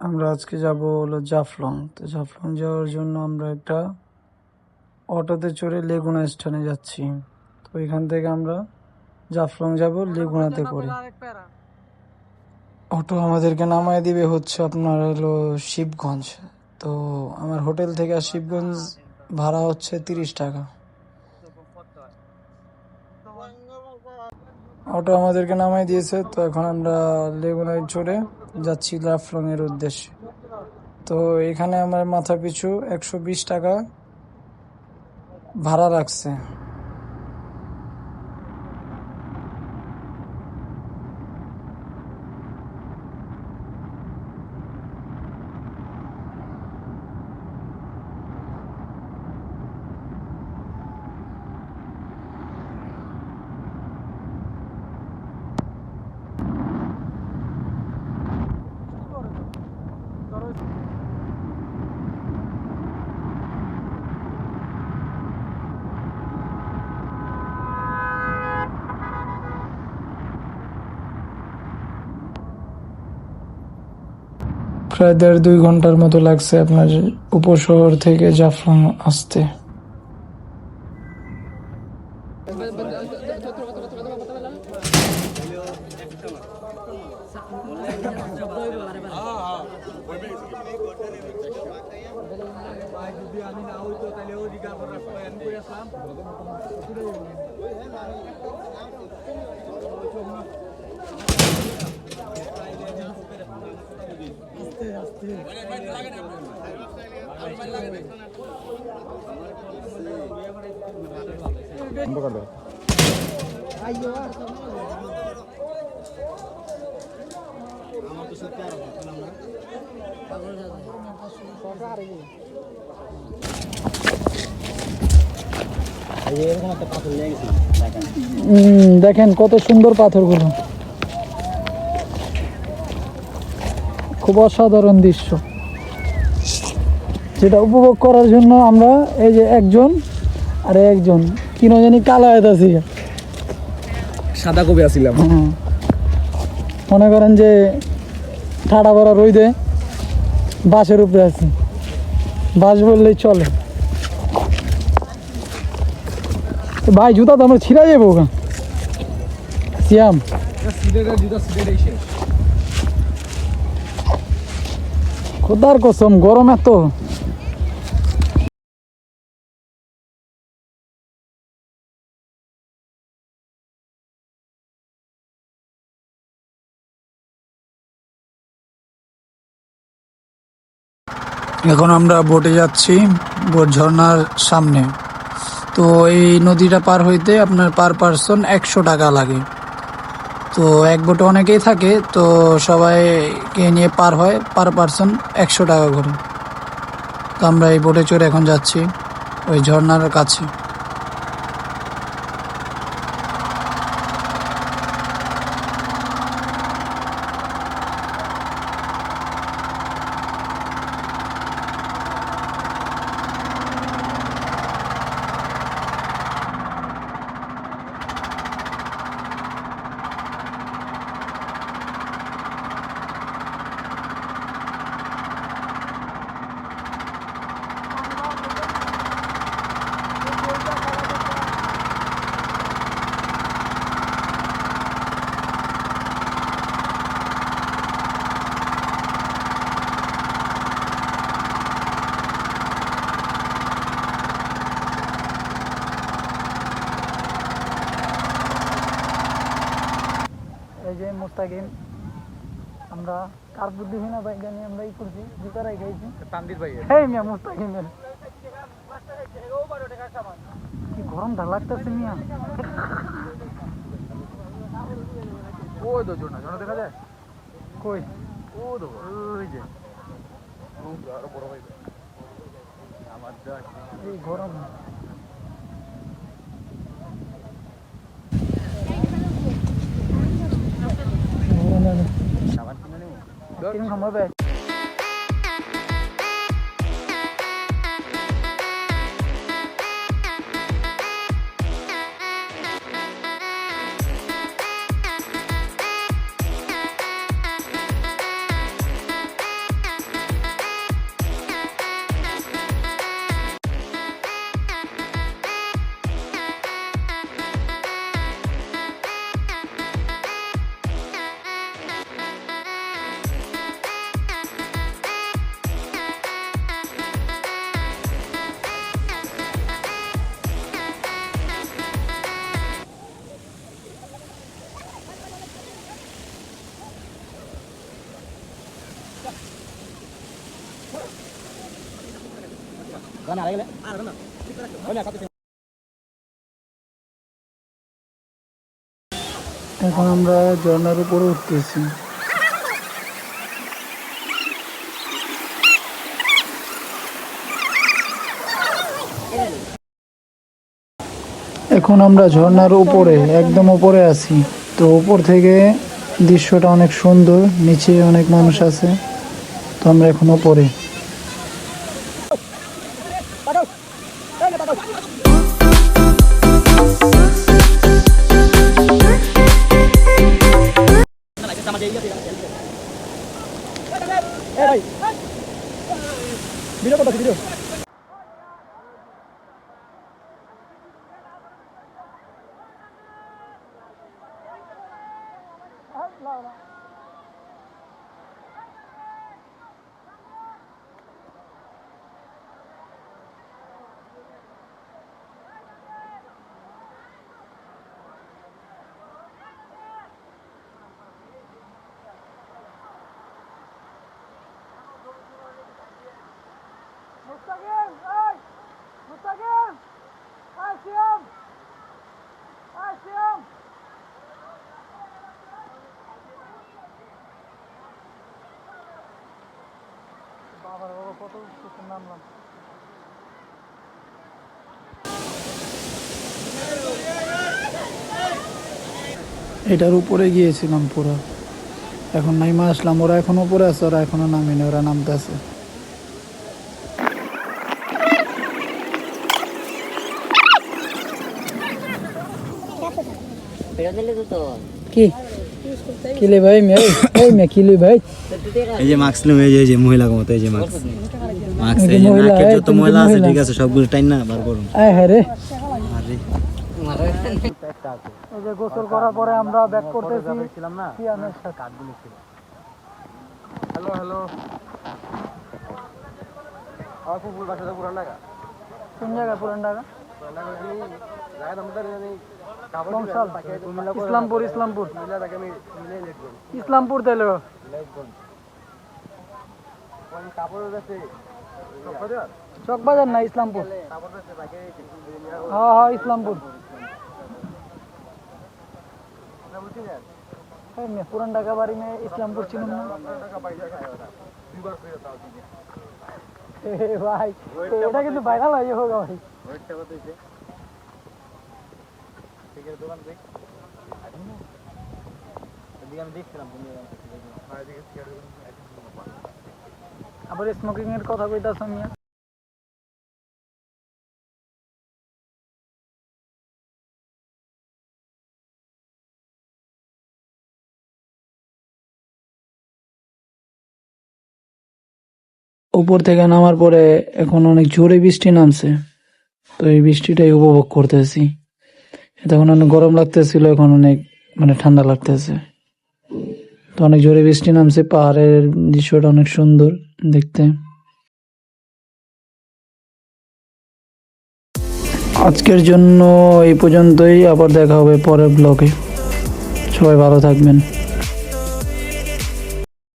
আমরা আজকে যাব হলো জাফলং। তো জাফলং যাওয়ার জন্য আমরা একটা অটোতে চড়ে লেগুনা স্থানে যাচ্ছি। তো এখান থেকে আমরা জাফলং যাব লেগুনাতে করে। অটো আমাদেরকে নামায় দিবে হচ্ছে আপনার হলো শিবগঞ্জ। তো আমার হোটেল থেকে আর শিবগঞ্জ ভাড়া হচ্ছে 30 টাকা। অটো আমাদেরকে নামাই দিয়েছে। তো এখন আমরা লেগুনায় চড়ে যাচ্ছি জাফলং এর উদ্দেশ্যে। তো এখানে আমার মাথা পিছু 120 টাকা ভাড়া রাখছে। প্রায় 1.5-2 ঘন্টার মতো লাগছে আপনার উপশহর থেকে জাফলং আসতে। দেখেন কত সুন্দর পাথরগুলো, খুব অসাধারণ দৃশ্য, যেটা উপভোগ করার জন্য আমরা এই যে একজন আরে একজন কিনো জানি কালো আছি, সাদা কবি আসিলাম। মনে করেন যে ঠাডা ভরা রইদে বাসের উপরে আছি, বাস বললেই চলে। ভাই জুতা তো আমরা ছিঁড়া যাবো সিয়াম, খোদার কসম গরম এত। এখন আমরা বোটে যাচ্ছি, বোট ঝর্ণার সামনে। তো এই নদীটা পার হইতে আপনার পার পারসন 100 টাকা লাগে। তো এক বোটে অনেকেই থাকে, তো সবাইকে নিয়ে পার হয় পার পারসন 100 টাকা করে। তো আমরা এই বোটে চড়ে এখন যাচ্ছি ওই ঝর্ণার কাছে। এই যে মুস্তাকিম, আমরা কার বুদ্ধিহীন ভাই জানি আমরা এই করছি, জুতারাই খাইছি তানভীর ভাই। এই মিয়া মুস্তাকিমের কি গরমটা লাগতেছে মিয়া। ওই তো ঝর্ণা ঝর্ণা দেখা যায় কই? ও তো ওই যে আরো বড় ভাই আমার এই গরম সাবান কিনে নেব কিরকম হবে? এখন আমরা ঝর্ণার উপরে উঠতেছি। এখন আমরা ঝর্ণার উপরে একদম উপরে আছি। তো উপর থেকে দৃশ্যটা অনেক সুন্দর, নিচে অনেক মানুষ আছে। তো আমরা এখন উপরে। এটার উপরে গিয়েছিলাম পুরো, এখন নাইমা আসলাম। ওরা এখন উপরে আছে, ওরা এখনো নামেনি, ওরা নামতে আছে। কি কিলে ভাই কিলে ভাই এই যে মাস্ক নিয়ে এই যে মহিলা মতো এই যে মাস্ক এই যে মহিলা, নাকের এই যত তুমি তো ময়লা আছে মহিলা। ঠিক আছে সবগুলো টাইন না বার করুন। আয় হ্যাঁ রে, আরে এই যে গোসল করার পরে আমরা ব্যাক করতেছি ছিলাম না কি আনার সাথে। কাঠগুলো ছিল। হ্যালো হ্যালো আমার পুকুর বাসাটা পুরান ঢাকা কোন জায়গা? পুরান ঢাকা, পুরান ঢাকা জায়গা আমাদের জানি কাপড় বংশাল, কুমিল্লা ইসলামপুর, ইসলামপুর, কুমিল্লা থেকে আমি কুমিল্লায় লিখবো ইসলামপুর তাইলে ওই কাপড় আছে চকবাজার না, ইসলামপুর। কাপড় আছে বাইকে হ্যাঁ হ্যাঁ ইসলামপুর। বুঝছি না এই মেয়ে, পুরান ঢাকা বাড়ি में ইসলামপুর চিনুন না? টাকা পাইজা খায় ওরা দুবার ফিরে তাও দিনে এ ভাই, এটা কিন্তু ভাইরাল হয়ে হোক ভাই। ওইটা কত হইছে ঠিকের দোকান দেখ এদিকে আমি দেখছিলাম তুমি আর এদিকে সিগারেট আবার স্মোকিং এর কথা কইতাছ মিয়া। উপর থেকে নামার পরে এখন অনেক জোরে বৃষ্টি নামছে। তো এই বৃষ্টিটাই উপভোগ করতেছি। তখন অনেক গরম লাগতেছিল, এখন অনেক ঠান্ডা লাগতেছে। তো অনেক জোরে বৃষ্টি নামছে, পাহাড়ের দৃশ্যটা অনেক সুন্দর দেখতে। আজকের জন্য এই পর্যন্তই, আবার দেখা হবে পরের ব্লগে। সবাই ভালো থাকবেন।